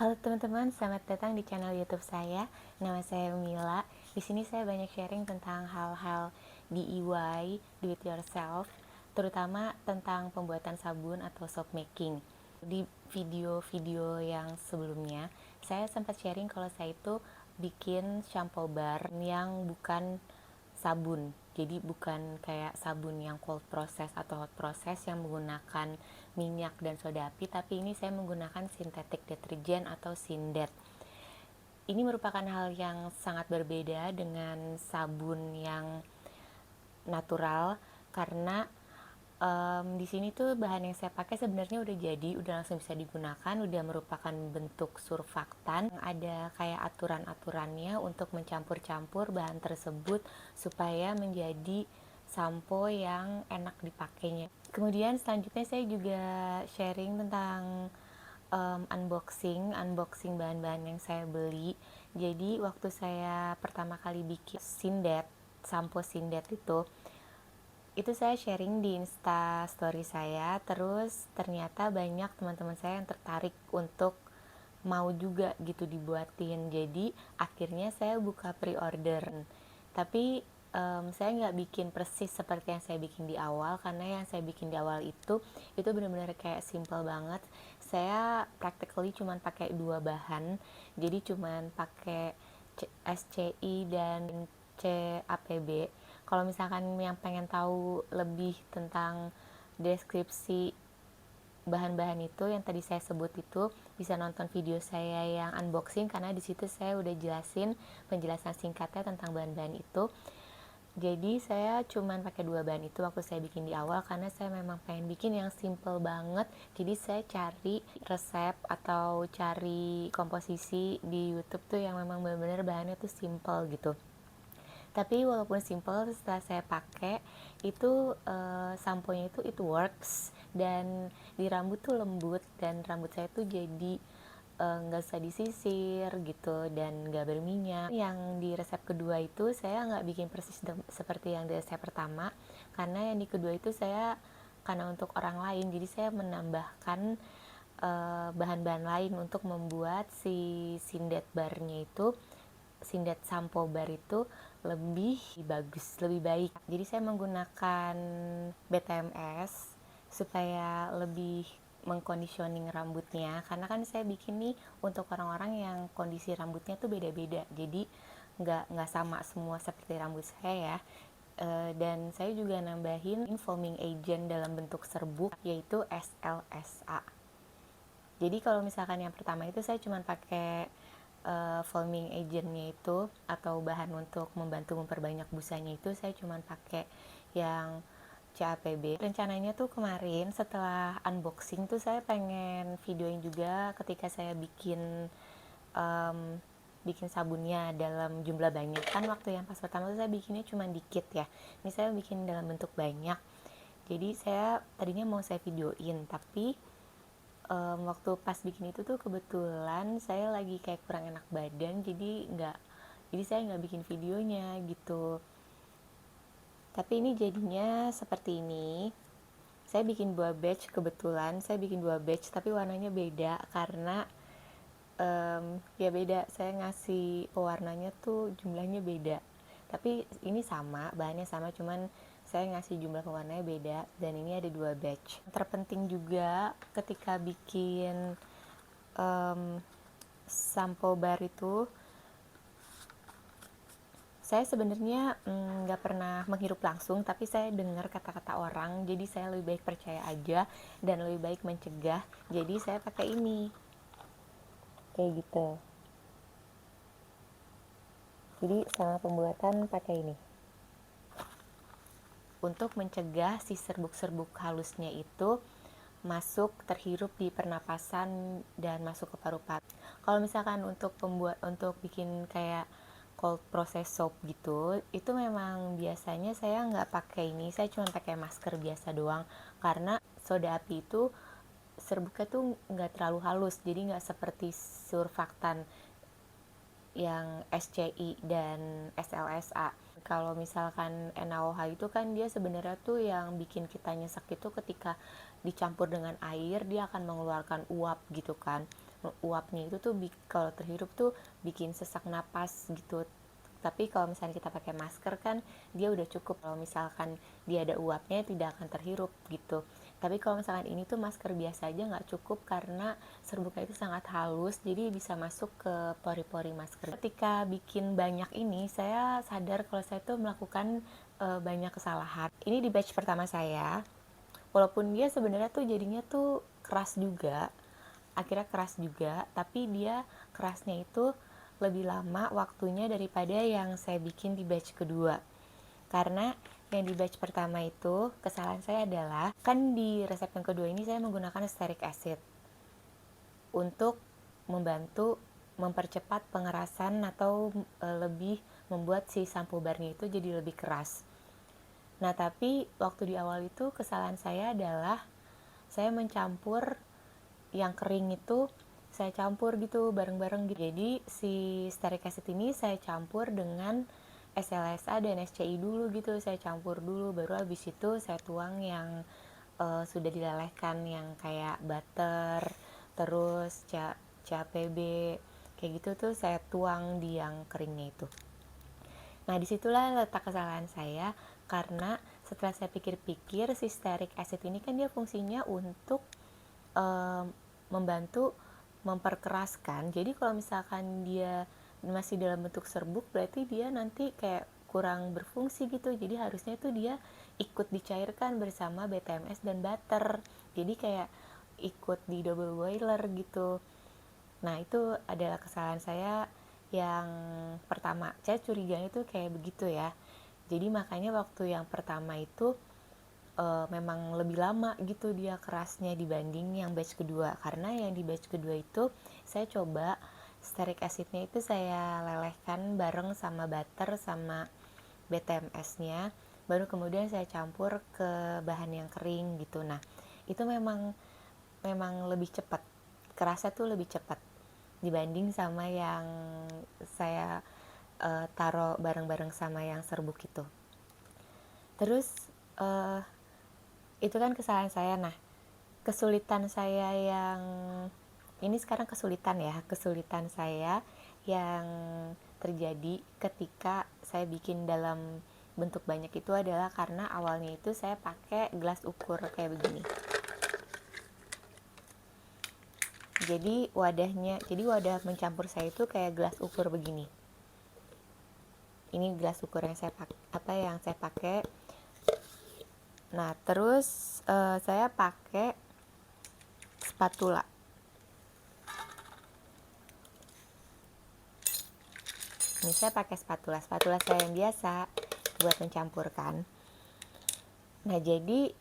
Halo teman-teman, selamat datang di channel YouTube saya. Nama saya Mila. Di sini saya banyak sharing tentang hal-hal DIY, do it yourself, terutama tentang pembuatan sabun atau soap making. Di video-video yang sebelumnya, saya sempat sharing kalau saya itu bikin shampoo bar yang bukan sabun. Jadi bukan kayak sabun yang cold process atau hot process yang menggunakan minyak dan soda api, tapi ini saya menggunakan synthetic detergent atau Sindet. Ini merupakan hal yang sangat berbeda dengan sabun yang natural karena di sini tuh bahan yang saya pakai sebenarnya udah jadi, udah langsung bisa digunakan, udah merupakan bentuk surfaktan. Ada kayak aturan-aturannya untuk mencampur-campur bahan tersebut supaya menjadi sampo yang enak dipakainya. Kemudian selanjutnya saya juga sharing tentang unboxing bahan-bahan yang saya beli. Jadi waktu saya pertama kali bikin Sindet, sampo Sindet itu saya sharing di Insta story saya, terus ternyata banyak teman-teman saya yang tertarik untuk mau juga gitu dibuatin. Jadi akhirnya saya buka pre-order. Tapi saya nggak bikin persis seperti yang saya bikin di awal, karena yang saya bikin di awal itu benar-benar kayak simple banget. Saya practically cuman pakai 2 bahan, jadi cuman pakai SCI dan CAPB. Kalau misalkan yang pengen tahu lebih tentang deskripsi bahan-bahan itu yang tadi saya sebut, itu bisa nonton video saya yang unboxing, karena di situ saya udah jelasin penjelasan singkatnya tentang bahan-bahan itu. Jadi saya cuman pakai 2 bahan itu waktu saya bikin di awal, karena saya memang pengen bikin yang simple banget. Jadi saya cari resep atau cari komposisi di YouTube tuh yang memang benar-benar bahannya tuh simple gitu. Tapi walaupun simple, setelah saya pakai itu sampo-nya itu it works, dan di rambut tuh lembut, dan rambut saya tuh jadi nggak usah disisir gitu dan nggak berminyak. Yang di resep kedua itu saya nggak bikin persis seperti yang di resep pertama, karena yang di kedua itu saya, karena untuk orang lain, jadi saya menambahkan bahan-bahan lain untuk membuat si Sindet barnya itu, Sindet sampo bar itu lebih bagus, lebih baik. Jadi saya menggunakan BTMS supaya lebih mengconditioning rambutnya, karena kan saya bikin nih untuk orang-orang yang kondisi rambutnya tuh beda-beda, jadi nggak sama semua seperti rambut saya ya. Dan saya juga nambahin foaming agent dalam bentuk serbuk, yaitu SLSA. Jadi kalau misalkan yang pertama itu saya cuma pakai foaming agentnya itu, atau bahan untuk membantu memperbanyak busanya itu, saya cuma pakai yang CAPB. Rencananya tuh kemarin setelah unboxing tuh saya pengen videoin juga ketika saya bikin sabunnya dalam jumlah banyak. Kan waktu yang pas pertama tuh saya bikinnya cuma dikit ya, ini saya bikin dalam bentuk banyak. Jadi saya tadinya mau saya videoin, tapi waktu pas bikin itu tuh kebetulan saya lagi kayak kurang enak badan, jadi saya nggak bikin videonya gitu. Tapi ini jadinya seperti ini. Saya bikin 2 batch, kebetulan saya bikin 2 batch, tapi warnanya beda karena ya beda, saya ngasih pewarnanya tuh jumlahnya beda. Tapi ini sama, bahannya sama, cuman saya ngasih jumlah pewarnanya beda, dan ini ada 2 batch. Terpenting juga ketika bikin sampo bar itu, saya sebenarnya nggak pernah menghirup langsung, tapi saya dengar kata-kata orang, jadi saya lebih baik percaya aja dan lebih baik mencegah. Jadi saya pakai ini, kayak gitu. Jadi sama pembuatan pakai ini untuk mencegah si serbuk-serbuk halusnya itu masuk, terhirup di pernapasan dan masuk ke paru-paru. Kalau misalkan untuk bikin kayak cold process soap gitu, itu memang biasanya saya nggak pakai ini, saya cuma pakai masker biasa doang, karena soda api itu serbuknya tuh nggak terlalu halus, jadi nggak seperti surfaktan yang SCI dan SLSA. Kalau misalkan NaOH itu kan dia sebenarnya tuh yang bikin kita nyesek itu ketika dicampur dengan air, dia akan mengeluarkan uap gitu kan. uapnya itu tuh kalau terhirup tuh bikin sesak napas gitu. Tapi kalau misalnya kita pakai masker kan dia udah cukup, kalau misalkan dia ada uapnya tidak akan terhirup gitu. Tapi kalau misalkan ini tuh masker biasa aja nggak cukup karena serbuknya itu sangat halus, jadi bisa masuk ke pori-pori masker. Ketika bikin banyak ini, saya sadar kalau saya tuh melakukan banyak kesalahan. Ini di batch pertama saya, walaupun dia sebenarnya tuh jadinya tuh keras juga, akhirnya keras juga, tapi dia kerasnya itu lebih lama waktunya daripada yang saya bikin di batch kedua. Karena yang di batch pertama itu kesalahan saya adalah, kan di resep yang kedua ini saya menggunakan stearic acid untuk membantu mempercepat pengerasan atau lebih membuat si sampo barnya itu jadi lebih keras. Nah, tapi waktu di awal itu kesalahan saya adalah saya mencampur yang kering itu, saya campur gitu bareng-bareng gitu. Jadi si stearic acid ini saya campur dengan SLSA dan SCI dulu gitu, saya campur dulu, baru habis itu saya tuang yang sudah dilelehkan, yang kayak butter, terus CAPB kayak gitu tuh saya tuang di yang keringnya itu. Nah, disitulah letak kesalahan saya, karena setelah saya pikir-pikir, si stearic acid ini kan dia fungsinya untuk membantu memperkeraskan. Jadi kalau misalkan dia masih dalam bentuk serbuk, berarti dia nanti kayak kurang berfungsi gitu. Jadi harusnya itu dia ikut dicairkan bersama BTMS dan butter. Jadi kayak ikut di double boiler gitu. Nah, itu adalah kesalahan saya yang pertama. Saya curiganya itu kayak begitu ya. Jadi makanya waktu yang pertama itu memang lebih lama gitu dia kerasnya dibanding yang batch kedua. Karena yang di batch kedua itu saya coba stearic acidnya itu saya lelehkan bareng sama butter sama BTMS-nya, baru kemudian saya campur ke bahan yang kering gitu. Nah, itu memang lebih cepat, kerasnya tuh lebih cepat dibanding sama yang saya taruh bareng-bareng sama yang serbuk itu. Terus itu kan kesalahan saya. Nah, kesulitan saya yang ini sekarang kesulitan saya yang terjadi ketika saya bikin dalam bentuk banyak itu adalah karena awalnya itu saya pakai gelas ukur kayak begini. Jadi wadah mencampur saya itu kayak gelas ukur begini. Ini gelas ukur yang saya pakai. Nah, terus saya pakai spatula. Ini saya pakai spatula saya yang biasa buat mencampurkan. Nah, jadi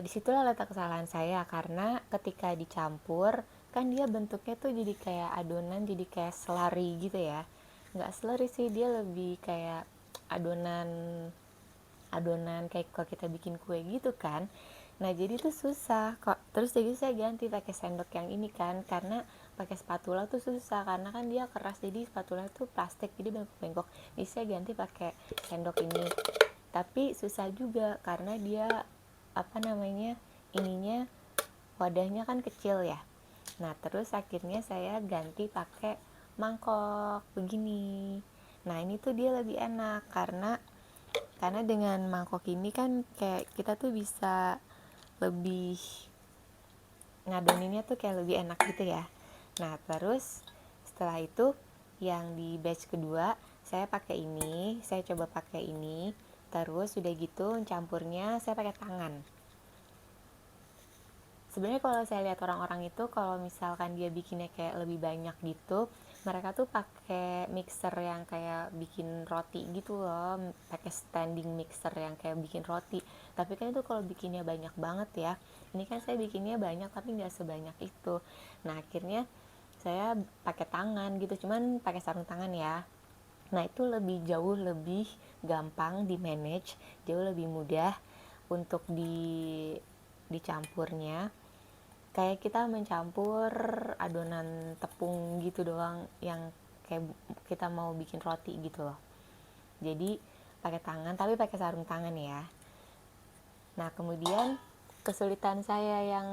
disitulah letak kesalahan saya, karena ketika dicampur kan dia bentuknya tuh jadi kayak adonan, jadi kayak selari gitu ya. Nggak selari sih, dia lebih kayak adonan kayak kalau kita bikin kue gitu kan. Nah, jadi tuh susah kok. Terus jadi saya ganti pakai sendok yang ini kan, karena pakai spatula tuh susah karena kan dia keras, jadi spatula tuh plastik jadi bengkok-bengkok. Jadi saya ganti pakai sendok ini, tapi susah juga karena dia ininya, wadahnya kan kecil ya. Nah, terus akhirnya saya ganti pakai mangkok begini. Nah, ini tuh dia lebih enak karena dengan mangkok ini kan kayak kita tuh bisa lebih ngadoninnya tuh kayak lebih enak gitu ya. Nah, terus setelah itu yang di batch kedua saya coba pakai ini. Terus udah gitu campurnya saya pakai tangan. Sebenarnya kalau saya lihat orang-orang itu kalau misalkan dia bikinnya kayak lebih banyak gitu, mereka tuh pakai mixer yang kayak bikin roti gitu loh, pakai standing mixer yang kayak bikin roti. Tapi kan itu kalau bikinnya banyak banget ya. Ini kan saya bikinnya banyak tapi nggak sebanyak itu. Nah, akhirnya saya pakai tangan gitu, cuman pakai sarung tangan ya. Nah, itu jauh lebih gampang di manage, jauh lebih mudah untuk dicampurnya. Kayak kita mencampur adonan tepung gitu doang, yang kayak kita mau bikin roti gitu loh. Jadi pakai tangan, tapi pakai sarung tangan ya. Nah, kemudian kesulitan saya yang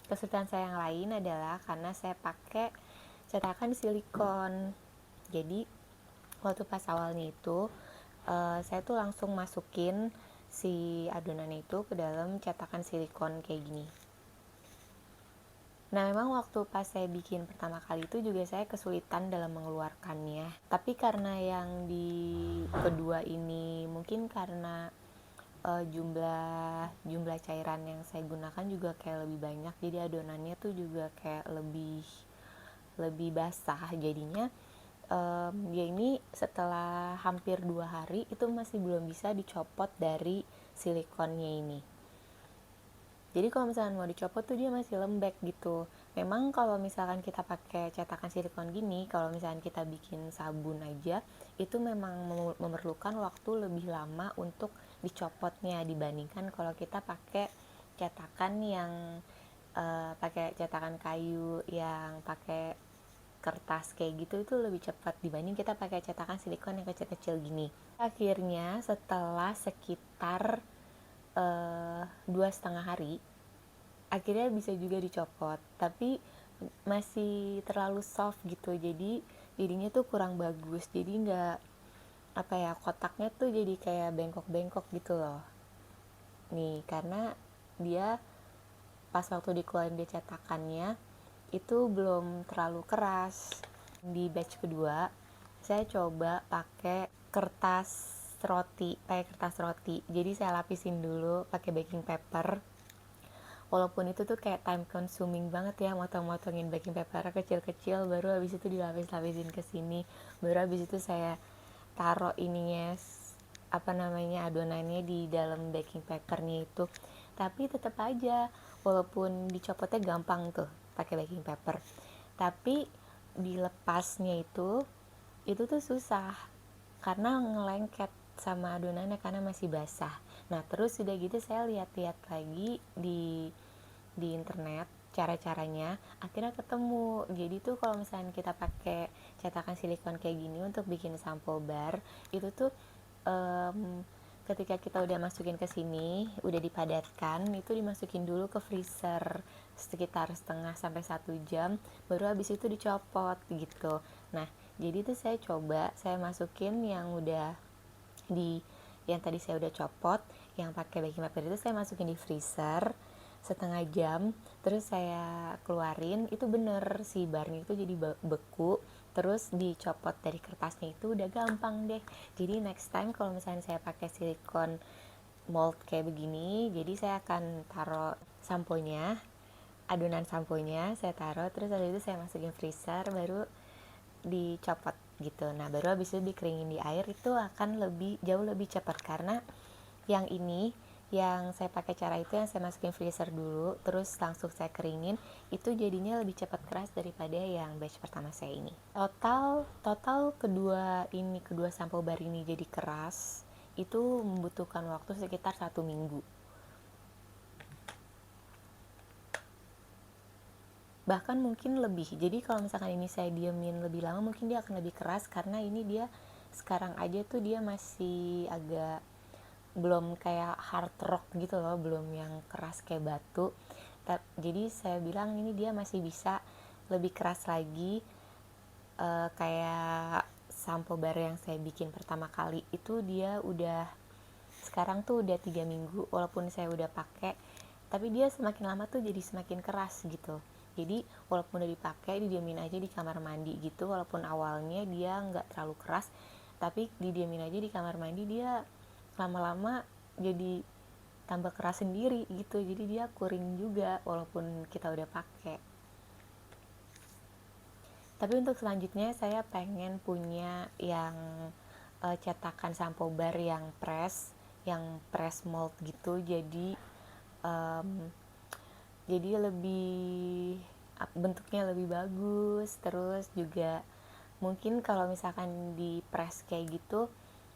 Kesulitan saya yang lain adalah karena saya pakai cetakan silikon. Jadi waktu pas awalnya itu saya tuh langsung masukin si adonan itu ke dalam cetakan silikon kayak gini. Nah, memang waktu pas saya bikin pertama kali itu juga saya kesulitan dalam mengeluarkannya. Tapi karena yang di kedua ini mungkin karena jumlah cairan yang saya gunakan juga kayak lebih banyak, jadi adonannya tuh juga kayak lebih basah jadinya. Ya ini setelah hampir 2 hari itu masih belum bisa dicopot dari silikonnya ini. Jadi kalau misalkan mau dicopot tuh dia masih lembek gitu. Memang kalau misalkan kita pakai cetakan silikon gini, kalau misalkan kita bikin sabun aja, itu memang memerlukan waktu lebih lama untuk dicopotnya dibandingkan kalau kita pakai cetakan yang pakai cetakan kayu yang pakai kertas kayak gitu, itu lebih cepat dibanding kita pakai cetakan silikon yang kecil-kecil gini. Akhirnya setelah sekitar 2,5 hari akhirnya bisa juga dicopot, tapi masih terlalu soft gitu, jadinya tuh kurang bagus, jadi nggak apa ya, kotaknya tuh jadi kayak bengkok-bengkok gitu loh nih, karena dia pas waktu dikeluarin di cetakannya itu belum terlalu keras. Di batch kedua saya coba pakai kertas roti, jadi saya lapisin dulu pakai baking paper. Walaupun itu tuh kayak time consuming banget ya, motong-motongin baking paper kecil-kecil, baru habis itu dilapis-lapisin ke sini, baru habis itu saya taruh ininya adonannya di dalam baking papernya itu. Tapi tetap aja walaupun dicopotnya gampang tuh pakai baking paper, tapi dilepasnya itu tuh susah karena ngelengket sama adonannya karena masih basah. Nah, terus udah gitu saya lihat-lihat lagi di internet cara-caranya, akhirnya ketemu. Jadi tuh kalau misalnya kita pakai cetakan silikon kayak gini untuk bikin sampo bar, itu tuh ketika kita udah masukin ke sini, udah dipadatkan, itu dimasukin dulu ke freezer sekitar setengah sampai 1 jam, baru habis itu dicopot gitu. Nah, jadi tuh saya masukin yang tadi saya udah copot, yang pakai baking paper itu saya masukin di freezer setengah jam, terus saya keluarin, itu bener si barnya itu jadi beku, terus dicopot dari kertasnya itu udah gampang deh. Jadi next time kalau misalnya saya pakai silikon mold kayak begini, jadi saya akan taruh samponya, adonan samponya saya taruh, terus habis itu saya masukin freezer, baru dicopot gitu. Nah, baru habis itu dikeringin di air, itu akan jauh lebih cepat, karena yang ini yang saya pakai cara itu yang saya masukin freezer dulu terus langsung saya keringin, itu jadinya lebih cepat keras daripada yang batch pertama saya ini. Total kedua sampo bar ini jadi keras itu membutuhkan waktu sekitar 1 minggu, bahkan mungkin lebih. Jadi kalau misalkan ini saya diemin lebih lama, mungkin dia akan lebih keras, karena ini dia sekarang aja tuh dia masih agak belum kayak hard rock gitu loh, belum yang keras kayak batu. Jadi saya bilang ini dia masih bisa lebih keras lagi, kayak sampo bar yang saya bikin pertama kali itu dia udah sekarang tuh udah 3 minggu, walaupun saya udah pakai, tapi dia semakin lama tuh jadi semakin keras gitu. Jadi walaupun udah dipakai, didiamin aja di kamar mandi gitu, walaupun awalnya dia nggak terlalu keras, tapi didiamin aja di kamar mandi, dia lama-lama jadi tambah keras sendiri gitu, jadi dia kuring juga walaupun kita udah pakai. Tapi untuk selanjutnya saya pengen punya yang cetakan sampo bar yang press mold gitu, jadi lebih bentuknya lebih bagus, terus juga mungkin kalau misalkan di press kayak gitu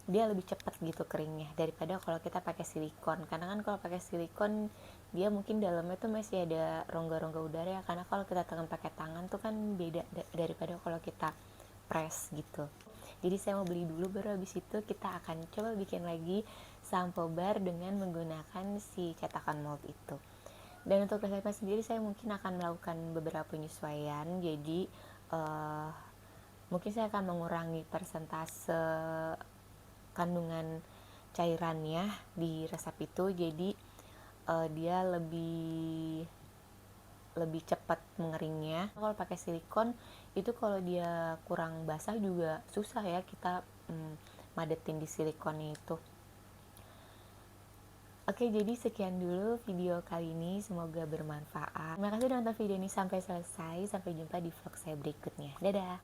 dia lebih cepat gitu keringnya daripada kalau kita pakai silikon, karena kan kalau pakai silikon dia mungkin dalamnya tuh masih ada rongga-rongga udara ya, karena kalau kita tekan pakai tangan tuh kan beda daripada kalau kita press gitu. Jadi saya mau beli dulu, baru habis itu kita akan coba bikin lagi sampo bar dengan menggunakan si cetakan mold itu. Dan untuk resepnya sendiri saya mungkin akan melakukan beberapa penyesuaian. Jadi mungkin saya akan mengurangi persentase kandungan cairannya di resep itu. Jadi dia lebih cepat mengeringnya. Kalau pakai silikon itu kalau dia kurang basah juga susah ya kita madetin di silikonnya itu. Oke, jadi sekian dulu video kali ini, semoga bermanfaat. Terima kasih udah nonton video ini sampai selesai. Sampai jumpa di vlog saya berikutnya. Dadah.